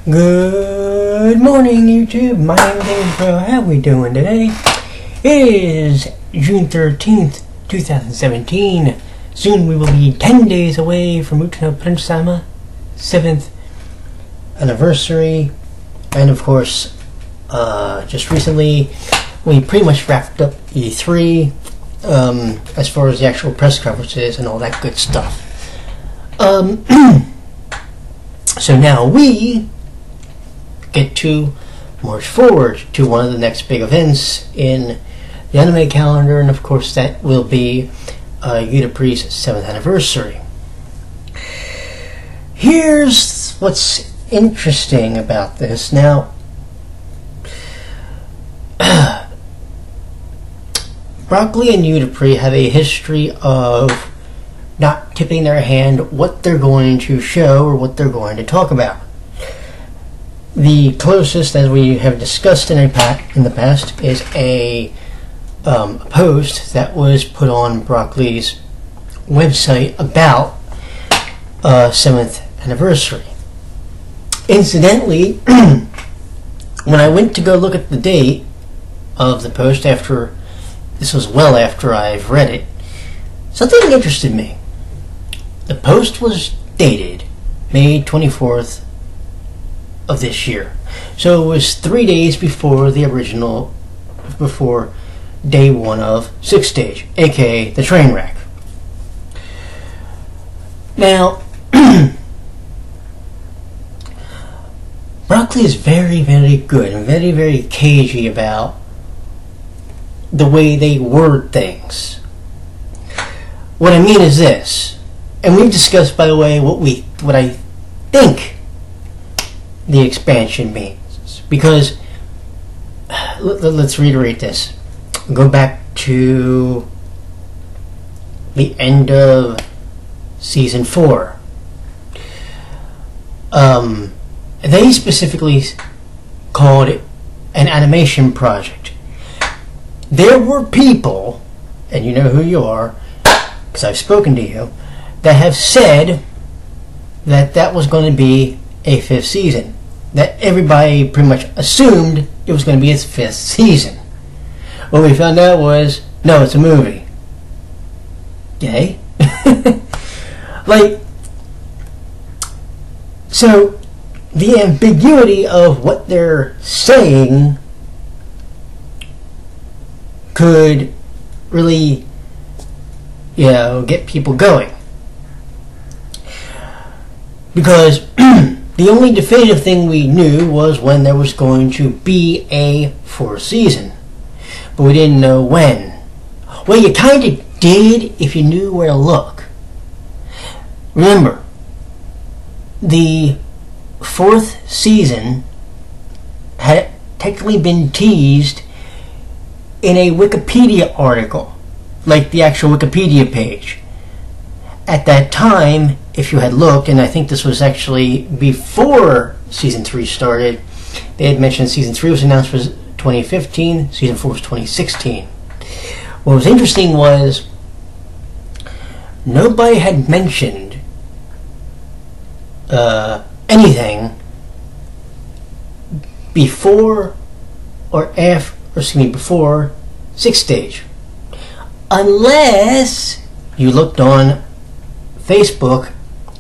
Good morning, YouTube. My name is Andrew. How we doing today? It is June 13th, 2017. Soon we will be 10 days away from UtaPri 7th anniversary. And of course, just recently, we pretty much wrapped up E3 as far as the actual press conferences and all that good stuff. So now we get to march forward to one of the next big events in the anime calendar, and of course that will be UtaPri's 7th anniversary. Here's what's interesting about this. Now, Broccoli and UtaPri have a history of not tipping their hand what they're going to show or what they're going to talk about. The closest, as we have discussed in the past, is a post that was put on Broccoli's website about 7th anniversary. Incidentally, when I went to go look at the date of the post, this was well after I've read it, something interested me. The post was dated May 24th of this year. So it was 3 days before before day one of 6th stage, aka the train wreck. Now, Broccoli is very, very good and very, very cagey about the way they word things. What I mean is this, and we've discussed, by the way, what I think the expansion means, because let's reiterate this. Go back to the end of season 4. They specifically called it an animation project. There were people, and you know who you are, because I've spoken to you, that have said that that was going to be a 5th season. That everybody pretty much assumed it was going to be its 5th season. What we found out was, no, it's a movie. Yay? So the ambiguity of what they're saying could really, get people going. Because the only definitive thing we knew was when there was going to be a 4th season. But we didn't know when. Well, you kind of did if you knew where to look. Remember, the 4th season had technically been teased in a Wikipedia article, like the actual Wikipedia page. At that time, if you had looked, and I think this was actually before Season 3 started, they had mentioned Season 3 was announced for 2015, Season 4 was 2016. What was interesting was nobody had mentioned anything before before 6th stage, unless you looked on Facebook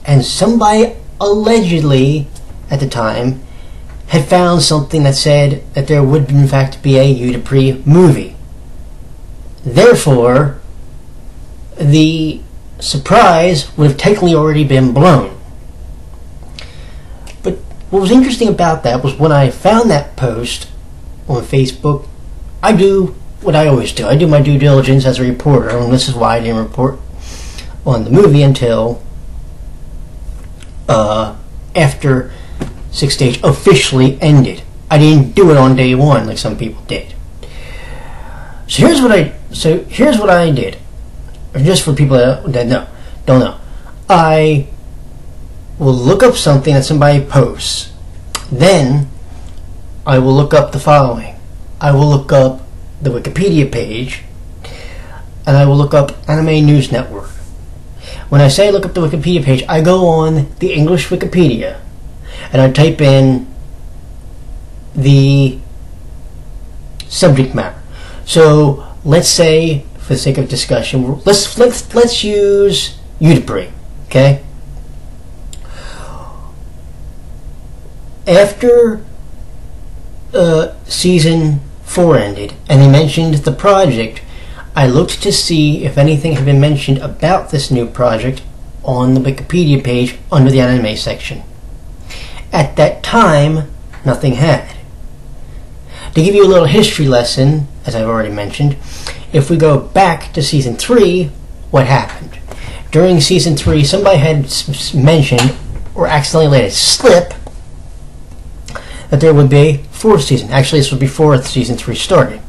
and somebody allegedly at the time had found something that said that there would in fact be a UtaPri movie. Therefore, the surprise would have technically already been blown. But what was interesting about that was when I found that post on Facebook, I do what I always do. I do my due diligence as a reporter, and this is why I didn't report on the movie until after 6th stage officially ended. I didn't do it on day one like some people did. So here's what I did. Or just for people that don't know. I will look up something that somebody posts. Then I will look up the following. I will look up the Wikipedia page, and I will look up Anime News Network. When I say look up the Wikipedia page, I go on the English Wikipedia, and I type in the subject matter. So let's say, for the sake of discussion, let's use UtaPri. Okay. After season 4 ended, and they mentioned the project, I looked to see if anything had been mentioned about this new project on the Wikipedia page under the anime section. At that time, nothing had. To give you a little history lesson, as I've already mentioned, if we go back to season 3, what happened? During season 3, somebody had mentioned, or accidentally let it slip, that there would be a 4th season. Actually, this was before season 3 started.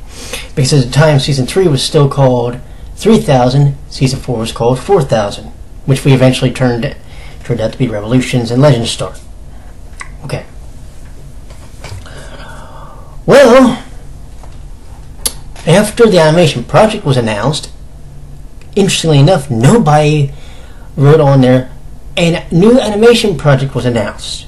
Because at the time, season 3 was still called 3000, season 4 was called 4000, which we eventually turned out to be Revolutions and Legend Star. Okay. Well, after the animation project was announced, interestingly enough, nobody wrote on there, a new animation project was announced.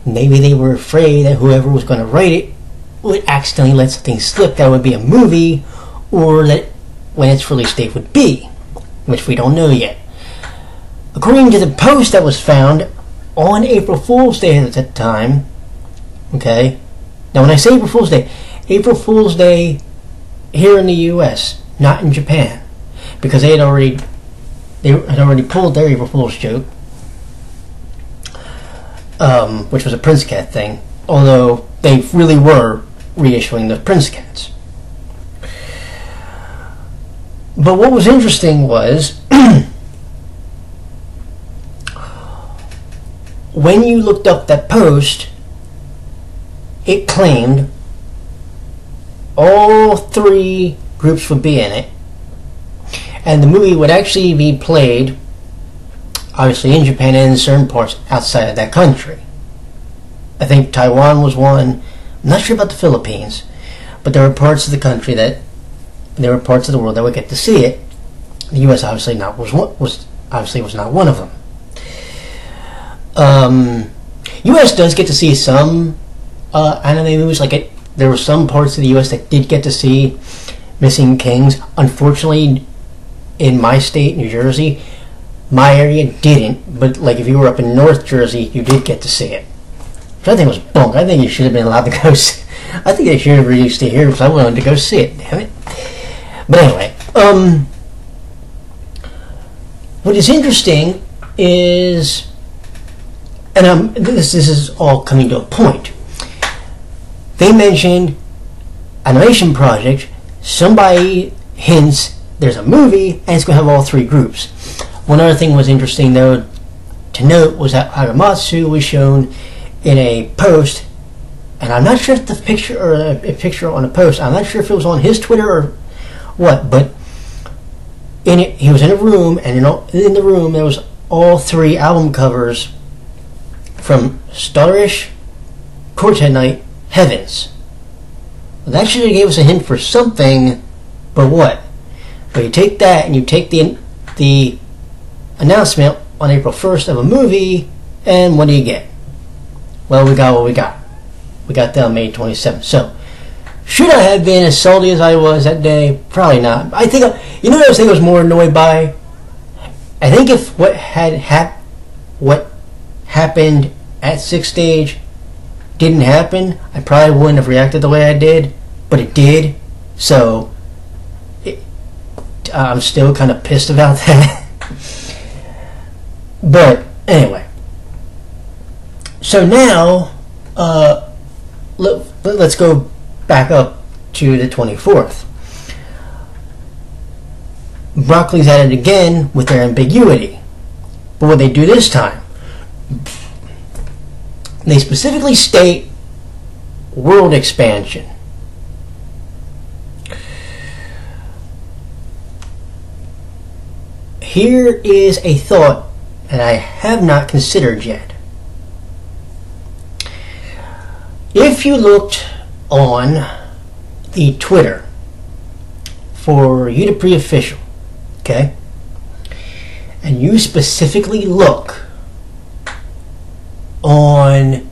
Maybe they were afraid that whoever was going to write it would accidentally let something slip that would be a movie, or that when its release date would be, which we don't know yet. According to the post that was found on April Fool's Day at that time, okay, now when I say April Fool's Day here in the US, not in Japan, because they had already pulled their April Fool's joke, which was a Prince Cat thing, although they really were reissuing the Prince Cats. But what was interesting was when you looked up that post, it claimed all 3 groups would be in it, and the movie would actually be played obviously in Japan and in certain parts outside of that country. I think Taiwan was one. I'm not sure about the Philippines, but there were parts of the country that there were parts of the world that would get to see it. The U.S. obviously was not one of them. U.S. does get to see some anime movies. There were some parts of the U.S. that did get to see Missing Kings. Unfortunately, in my state, New Jersey, my area didn't. But if you were up in North Jersey, you did get to see it. Which I think was bunk. I think you should have been allowed to go see. I think they should have released it here because I wanted to go see it. Damn it. But anyway, what is interesting is, and this is all coming to a point. They mentioned animation project. Somebody hints there's a movie and it's going to have all 3 groups. One other thing was interesting though to note was that Hagamatsu was shown in a post, and I'm not sure if the picture or a picture on a post, I'm not sure if it was on his Twitter or what, but in it he was in a room, and in the room there was all 3 album covers from Starish, Quartet Night, Heavens. Well, that should have gave us a hint for something, but what? But you take that and you take the announcement on April 1st of a movie, and what do you get? Well, we got what we got. We got that on May 27th. So, should I have been as salty as I was that day? Probably not. I think, you know what I was thinking I was more annoyed by? I think if what happened at 6th Stage didn't happen, I probably wouldn't have reacted the way I did, but it did. So, I'm still kind of pissed about that. But, anyway. So now, let's go back up to the 24th. Broccoli's at it again with their ambiguity. But what they do this time, they specifically state world expansion. Here is a thought that I have not considered yet. If you looked on the Twitter for UtaPri Official, okay, and you specifically look on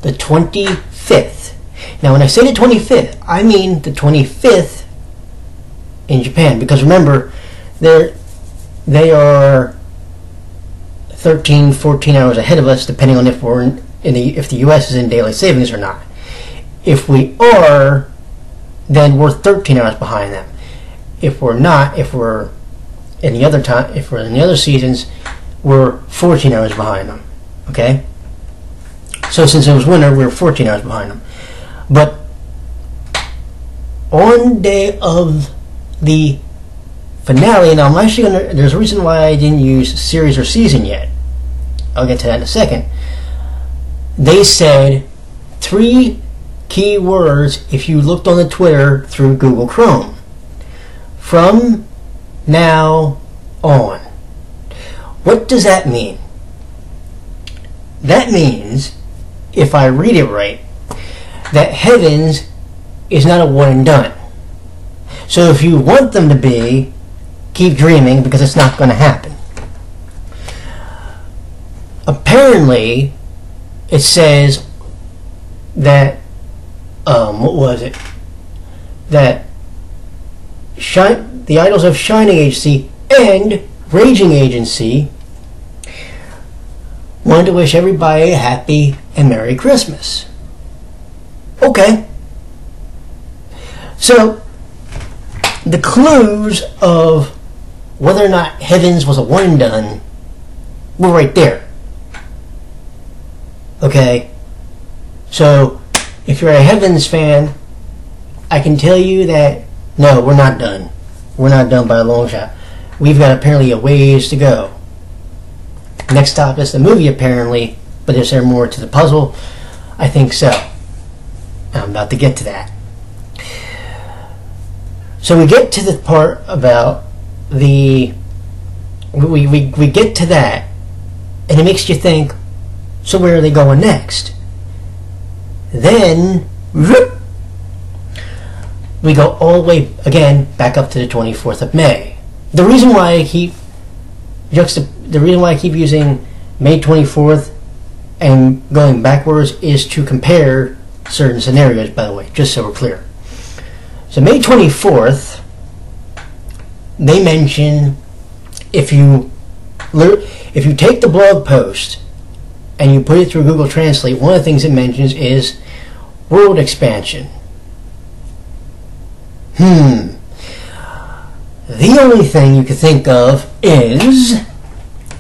the 25th 25th. Now, when I say the 25th, I mean the 25th in Japan, because remember, they are 13, 14 hours ahead of us, depending on if if the U.S. is in daylight savings or not. If we are, then we're 13 hours behind them. If we're not, if we're in the other seasons, we're 14 hours behind them. Okay? So since it was winter, we're 14 hours behind them. But on day of the finale, and I'm actually there's a reason why I didn't use series or season yet. I'll get to that in a second. They said 3 key words if you looked on the Twitter through Google Chrome. From now on. What does that mean? That means, if I read it right, that Heavens is not a one and done. So if you want them to be, keep dreaming, because it's not going to happen. Apparently, it says that, what was it? That the Idols of Shining Agency and Raging Agency wanted to wish everybody a happy and Merry Christmas. Okay. So, the clues of whether or not Heavens was a one and done were right there. Okay? So, if you're a Heavens fan, I can tell you that, no, we're not done. We're not done by a long shot. We've got apparently a ways to go. Next stop is the movie, apparently, but is there more to the puzzle? I think so. I'm about to get to that. So we get to the part about we get to that, and it makes you think, so where are they going next? Then, we go all the way, again, back up to the 24th of May. The reason why I keep using May 24th and going backwards is to compare certain scenarios, by the way, just so we're clear. So May 24th, they mention if you take the blog post and you put it through Google Translate, one of the things it mentions is world expansion. The only thing you can think of is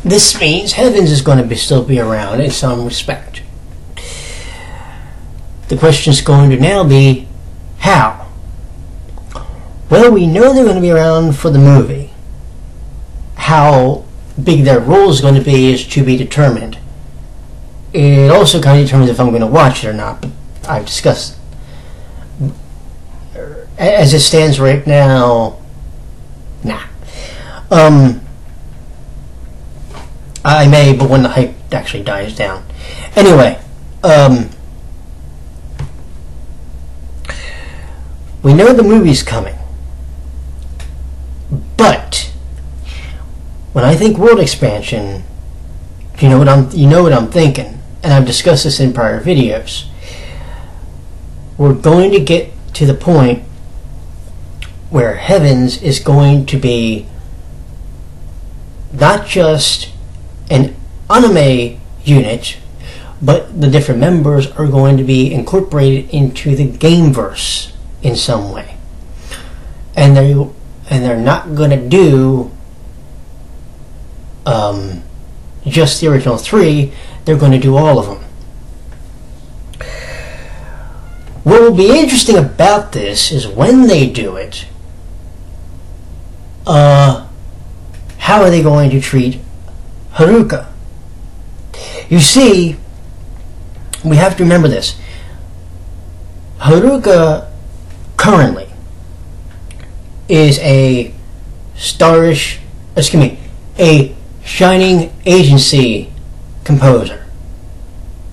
this means Heavens is going to still be around in some respect. The question is going to now be, how? Well, we know they're going to be around for the movie. How big their role is going to be is to be determined. It also kind of determines if I'm going to watch it or not, but I've discussed. As it stands right now, nah. I may, but when the hype actually dies down. Anyway, we know the movie's coming. But when I think world expansion, you know what I'm thinking, and I've discussed this in prior videos. We're going to get to the point where Heavens is going to be not just an anime unit, but the different members are going to be incorporated into the gameverse in some way, and they're not going to do just the original 3. They're going to do all of them. What will be interesting about this is when they do it, how are they going to treat Haruka? You see, we have to remember this. Haruka currently is a a Shining Agency composer.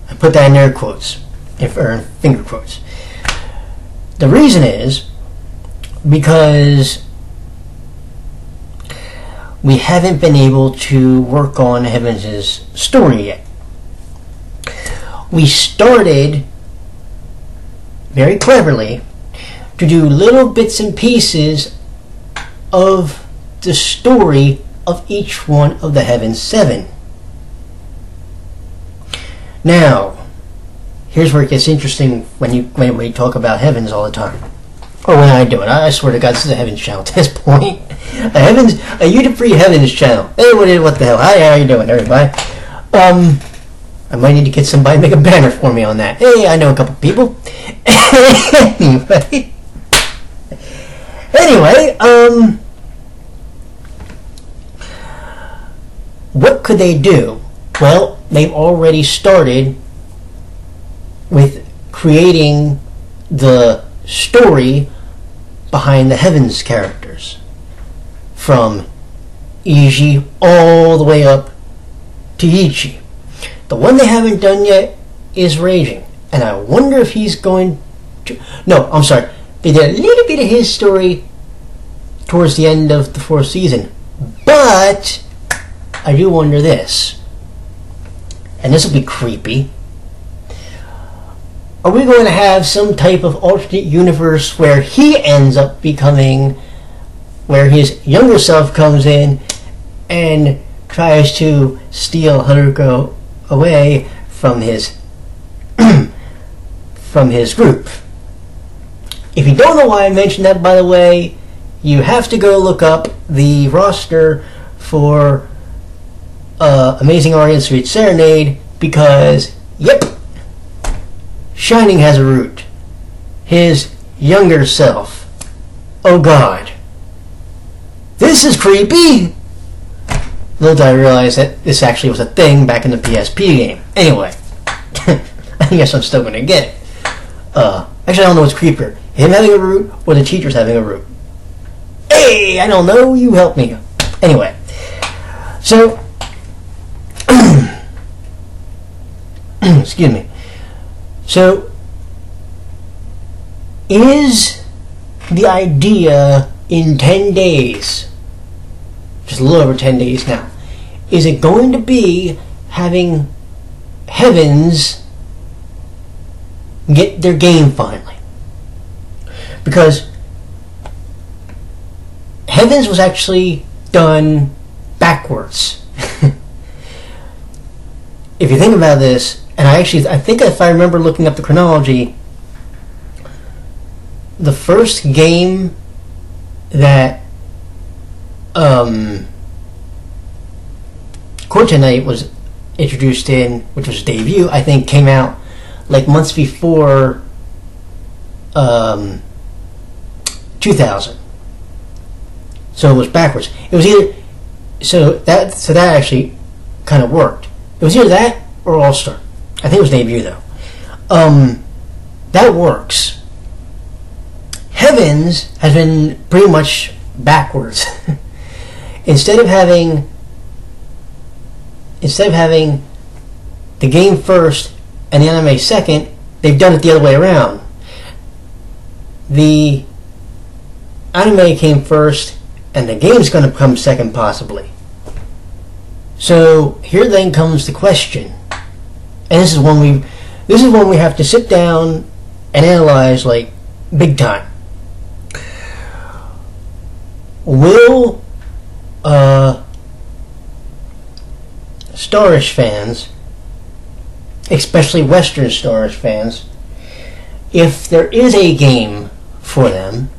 I put that in air quotes, or finger quotes. The reason is because we haven't been able to work on Heavens' story yet. We started very cleverly, to do little bits and pieces of the story of each one of the Heaven's Seven. Now, here's where it gets interesting when we talk about heavens all the time. Or when I do it. I swear to God, this is a Heavens channel at this point. A UtaPri Heavens channel. Hey, what the hell? Hi, how you doing, everybody? I might need to get somebody to make a banner for me on that. Hey, I know a couple people. Anyway, what could they do? Well, they've already started with creating the story behind the Heavens characters, from Iji all the way up to Ichi. The one they haven't done yet is Raging, and I wonder if he's going to... No, I'm sorry. They did a little bit of his story towards the end of the 4th season, but I do wonder this, and this will be creepy. Are we going to have some type of alternate universe where he ends up becoming, where his younger self comes in and tries to steal Haruko away from his from his group? If you don't know why I mentioned that, by the way, you have to go look up the roster for Amazing Aria and Sweet Serenade, because, yep, Shining has a root. His younger self. Oh God. This is creepy! Little did I realize that this actually was a thing back in the PSP game. Anyway. I guess I'm still gonna get it. Actually, I don't know what's creepier. Him having a root, or the teachers having a root. Hey, I don't know, you help me. Anyway. So, excuse me. So, is the idea in 10 days, just a little over 10 days now, is it going to be having Heavens get their game finally? Because Heavens was actually done backwards. If you think about this, and I think if I remember looking up the chronology, the first game that Cortenite was introduced in, which was debut, I think came out like months before 2000. So it was backwards. It was either so that actually kind of worked. It was either that or All-Star. I think it was debut though. That works. Heavens has been pretty much backwards. Instead of having the game first and the anime second, they've done it the other way around. The anime came first and the game's going to come second, possibly. So here then comes the question, and this is one we have to sit down and analyze like big time. Will Starish fans, especially Western Starish fans, if there is a game for them,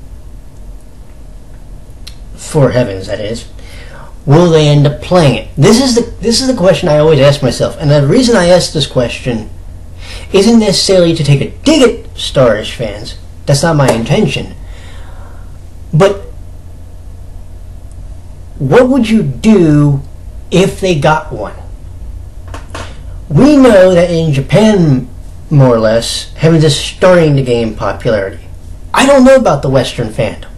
for Heavens that is, will they end up playing it? This is the question I always ask myself, and the reason I ask this question isn't necessarily to take a dig at Starish fans. That's not my intention. But what would you do if they got one? We know that in Japan, more or less, Heavens is starting to gain popularity. I don't know about the Western fandom.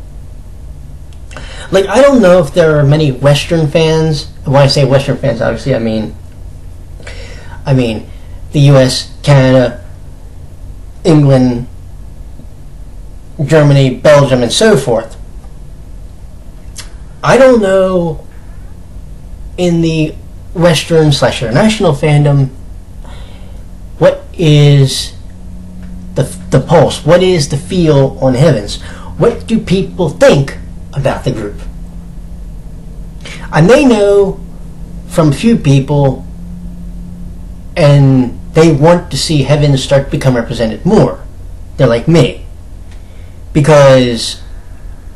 Like, I don't know if there are many Western fans. When I say Western fans, obviously, I mean the US, Canada, England, Germany, Belgium, and so forth. I don't know in the Western/international fandom what is the pulse? What is the feel on Heavens? What do people think about the group? I may know from a few people, and they want to see Heavens start to become represented more. They're like me. Because,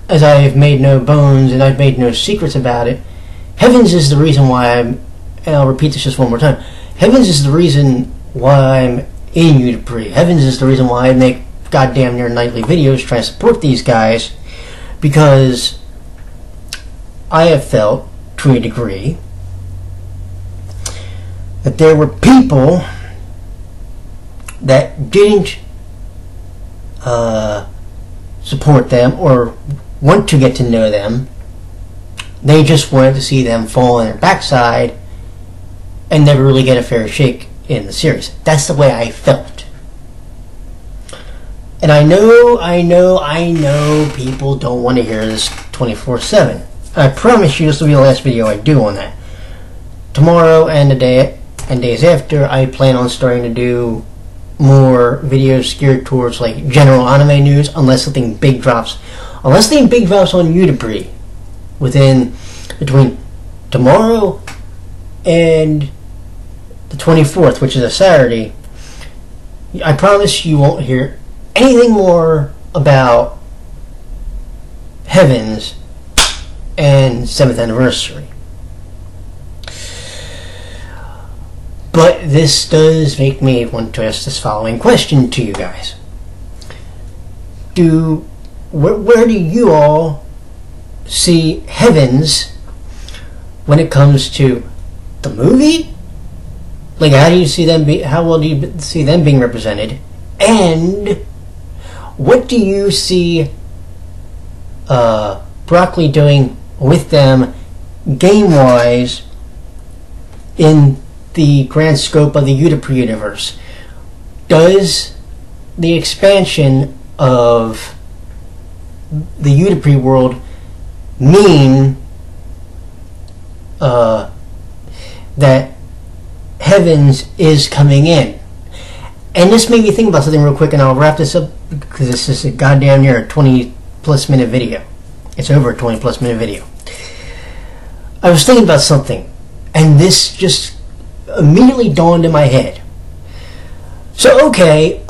as I've made no bones and I've made no secrets about it, Heavens is the reason why and I'll repeat this just one more time, Heavens is the reason why I'm in UtaPri. Heavens is the reason why I make goddamn near nightly videos trying to support these guys, because I have felt, to a degree, that there were people that didn't support them or want to get to know them. They just wanted to see them fall on their backside and never really get a fair shake in the series. That's the way I felt. And I know people don't want to hear this 24/7. I promise you this will be the last video I do on that. Tomorrow and the day and days after, I plan on starting to do more videos geared towards like general anime news, unless something big drops. Unless something big drops on UtaPri between tomorrow and the 24th, which is a Saturday, I promise you won't hear anything more about Heavens and 7th Anniversary. But this does make me want to ask this following question to you guys. Where do you all see Heavens when it comes to the movie? Like, how well do you see them being represented? And what do you see Broccoli doing with them game-wise in the grand scope of the UtaPri universe? Does the expansion of the UtaPri world mean that Heavens is coming in? And this made me think about something real quick, and I'll wrap this up because this is a goddamn near a 20+ minute video. It's over a 20+ minute video. I was thinking about something, and this just immediately dawned in my head. So, okay,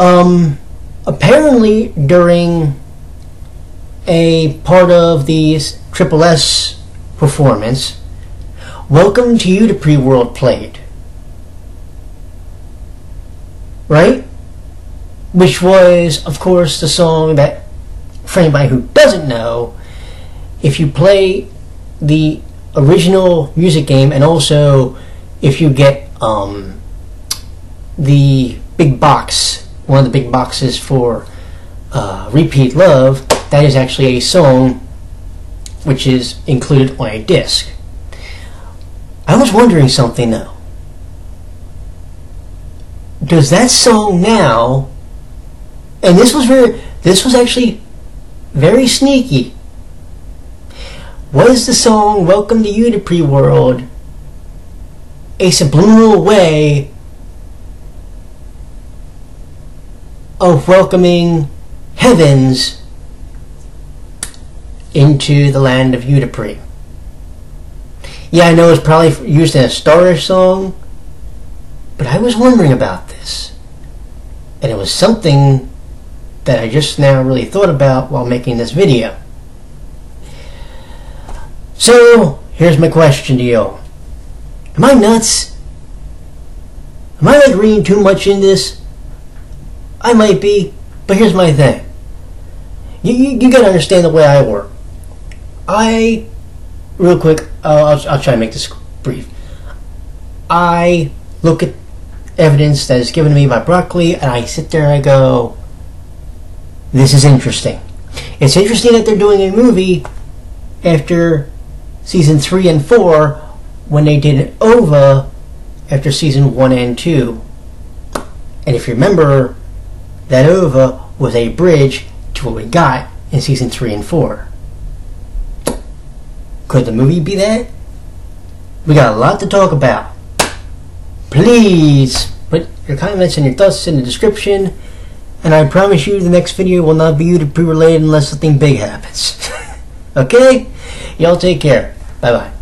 apparently during a part of the Triple S performance, Welcome to UtaPri World played. Right? Which was, of course, the song that, for anybody who doesn't know, if you play the original music game, and also if you get the big box, one of the big boxes for Repeat Love, that is actually a song which is included on a disc. I was wondering something though. Does that song now, and this was actually very sneaky, was the song Welcome to UtaPri World a subliminal way of welcoming Heavens into the land of UtaPri? Yeah, I know it's probably used in a Starish song, but I was wondering about this, and it was something that I just now really thought about while making this video. So, here's my question to you. Am I nuts? Am I like reading too much in this? I might be, but here's my thing. You gotta understand the way I work. Real quick, I'll try to make this brief. I look at evidence that is given to me by Broccoli, and I sit there and I go, this is interesting. It's interesting that they're doing a movie after season 3 and 4 when they did an OVA after season 1 and 2. And if you remember, that OVA was a bridge to what we got in season 3 and 4. Could the movie be that? We got a lot to talk about. Please put your comments and your thoughts in the description. And I promise you the next video will not be UtaPri related unless something big happens. Okay? Y'all take care. Bye-bye.